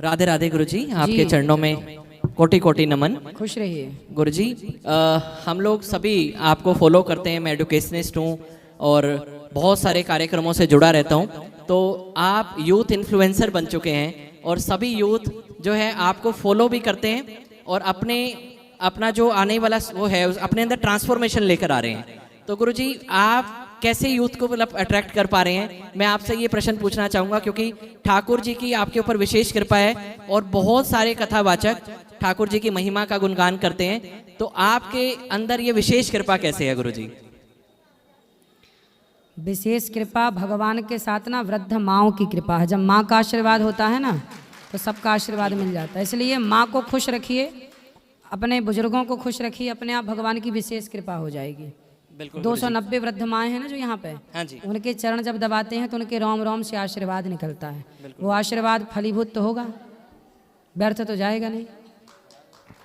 राधे राधे गुरुजी, आपके चरणों में कोटि कोटि नमन। खुश रहिए गुरुजी। हम लोग सभी आपको फॉलो करते हैं, मैं एडुकेशनिस्ट हूँ और बहुत सारे कार्यक्रमों से जुड़ा रहता हूँ। तो आप यूथ इन्फ्लुएंसर बन चुके हैं और सभी यूथ जो है आपको फॉलो भी करते हैं और अपना जो आने वाला वो है अपने अंदर ट्रांसफॉर्मेशन लेकर आ रहे हैं। तो गुरुजी, आप कैसे यूथ को मतलब अट्रैक्ट कर पा रहे हैं? मैं आपसे ये प्रश्न पूछना चाहूँगा क्योंकि ठाकुर जी की आपके ऊपर विशेष कृपा है और बहुत सारे कथावाचक ठाकुर जी की महिमा का गुणगान करते हैं। तो आपके अंदर ये विशेष कृपा कैसे है गुरुजी? विशेष कृपा भगवान के साथ ना वृद्ध माँओं की कृपा है। जब माँ का आशीर्वाद होता है ना तो सबका आशीर्वाद मिल जाता है। इसलिए माँ को खुश रखिए, अपने बुजुर्गों को खुश रखिए, अपने आप भगवान की विशेष कृपा हो जाएगी। 290 वृद्ध माएँ हैं ना जो यहाँ पे, हाँ जी। उनके चरण जब दबाते हैं तो उनके रोम रोम से आशीर्वाद निकलता है। वो आशीर्वाद फलीभूत तो होगा, व्यर्थ तो जाएगा नहीं।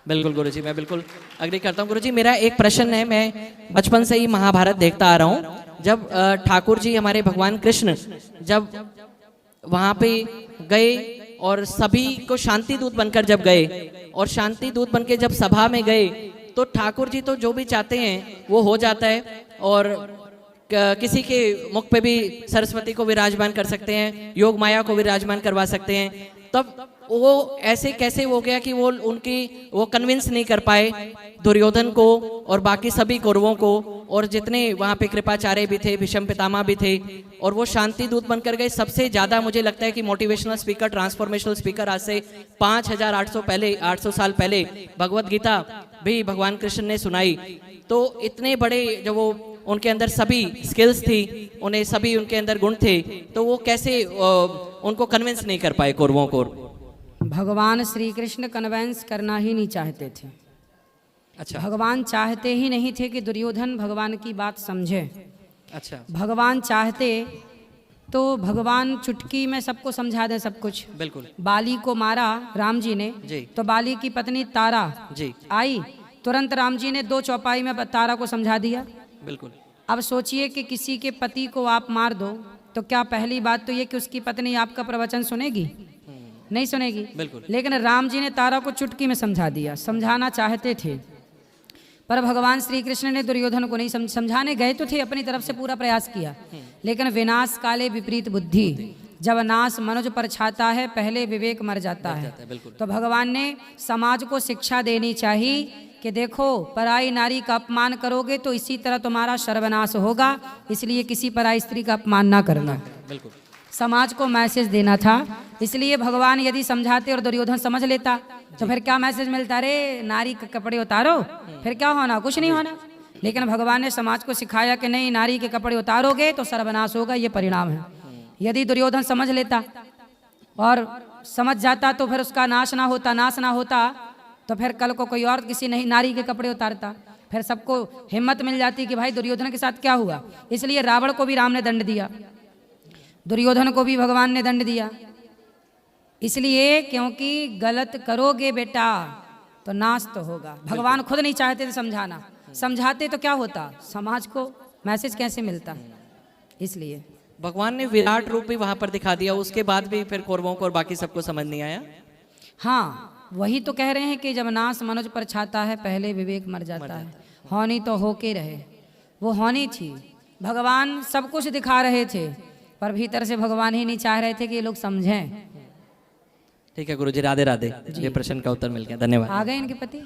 बिल्कुल गुरुजी, मैं बिल्कुल अग्री करता हूँ। गुरुजी, मेरा एक प्रश्न है, मैं बचपन से ही महाभारत देखता आ रहा हूँ। जब ठाकुर जी हमारे भगवान कृष्ण जब वहाँ पे गए और सभी को शांति दूत बनकर जब गए और शांति दूत बनकर जब सभा में गए तो ठाकुर जी तो जो भी चाहते हैं वो हो जाता है और किसी के मुख पे भी सरस्वती को विराजमान कर सकते हैं, योग माया को विराजमान करवा सकते हैं। तब वो ऐसे कैसे हो गया कि वो कन्विंस नहीं कर पाए दुर्योधन को और बाकी सभी कौरवों को, और जितने वहाँ पे कृपाचार्य भी थे, भीष्म पितामह भी थे, और वो शांति दूत बनकर गए। सबसे ज़्यादा मुझे लगता है कि मोटिवेशनल स्पीकर, ट्रांसफॉर्मेशनल स्पीकर आज से 5800 साल पहले भगवत गीता भी भगवान कृष्ण ने सुनाई। तो इतने बड़े जो वो उनके अंदर सभी स्किल्स थी, उन्हें सभी उनके अंदर गुण थे, तो वो कैसे उनको कन्विंस नहीं कर पाए कौरवों को? भगवान श्री कृष्ण कन्विंस करना ही नहीं चाहते थे। अच्छा। भगवान चाहते ही नहीं थे कि दुर्योधन भगवान की बात समझे। अच्छा। भगवान चाहते तो भगवान चुटकी में सबको समझा दे सब कुछ। बिल्कुल। बाली को मारा राम जी ने जी। तो बाली की पत्नी तारा जी आई, तुरंत राम जी ने 2 चौपाई में तारा को समझा दिया। बिल्कुल। अब सोचिए कि किसी के पति को आप मार दो तो क्या पहली बात तो ये कि उसकी पत्नी आपका प्रवचन सुनेगी? नहीं सुनेगी। बिल्कुल। लेकिन राम जी ने तारा को चुटकी में समझा दिया। समझाना चाहते थे पर भगवान श्री कृष्ण ने दुर्योधन को नहीं समझाने गए तो थे, अपनी तरफ से पूरा प्रयास किया, लेकिन विनाश काले विपरीत बुद्धि, जब नाश मनुज पर छाता है पहले विवेक मर जाता है। तो भगवान ने समाज को शिक्षा देनी चाहिए कि देखो पराई नारी का अपमान करोगे तो इसी तरह तुम्हारा सर्वनाश होगा, इसलिए किसी पराई स्त्री का अपमान ना करना। बिल्कुल। समाज को मैसेज देना था। इसलिए भगवान यदि समझाते और दुर्योधन समझ लेता तो फिर क्या मैसेज मिलता? रे नारी के कपड़े उतारो, फिर क्या होना? कुछ नहीं होना। लेकिन भगवान ने समाज को सिखाया कि नहीं, नारी के कपड़े उतारोगे तो सर्वनाश होगा, ये परिणाम है। यदि दुर्योधन समझ लेता और समझ जाता तो फिर उसका नाश ना होता तो फिर कल को कोई और किसी नहीं नारी के कपड़े उतारता, फिर सबको हिम्मत मिल जाती कि भाई दुर्योधन के साथ क्या हुआ। इसलिए रावण को भी राम ने दंड दिया, दुर्योधन को भी भगवान ने दंड दिया, इसलिए क्योंकि गलत करोगे बेटा तो नाश तो होगा। भगवान खुद नहीं चाहते थे समझाना, समझाते तो क्या होता, समाज को मैसेज कैसे मिलता। इसलिए भगवान ने विराट रूप भी वहां पर दिखा दिया, उसके बाद भी फिर कौरवों को और बाकी सबको समझ नहीं आया। हाँ, वही तो कह रहे हैं कि जब नाश मनुज पर छाता है पहले विवेक मर जाता है। होनी तो होके रहे, वो होनी थी। भगवान सब कुछ दिखा रहे थे पर भीतर से भगवान ही नहीं चाह रहे थे कि ये लोग समझें। ठीक है गुरुजी, राधे राधे। ये प्रश्न का उत्तर मिल गया, धन्यवाद। आ गए इनके पति।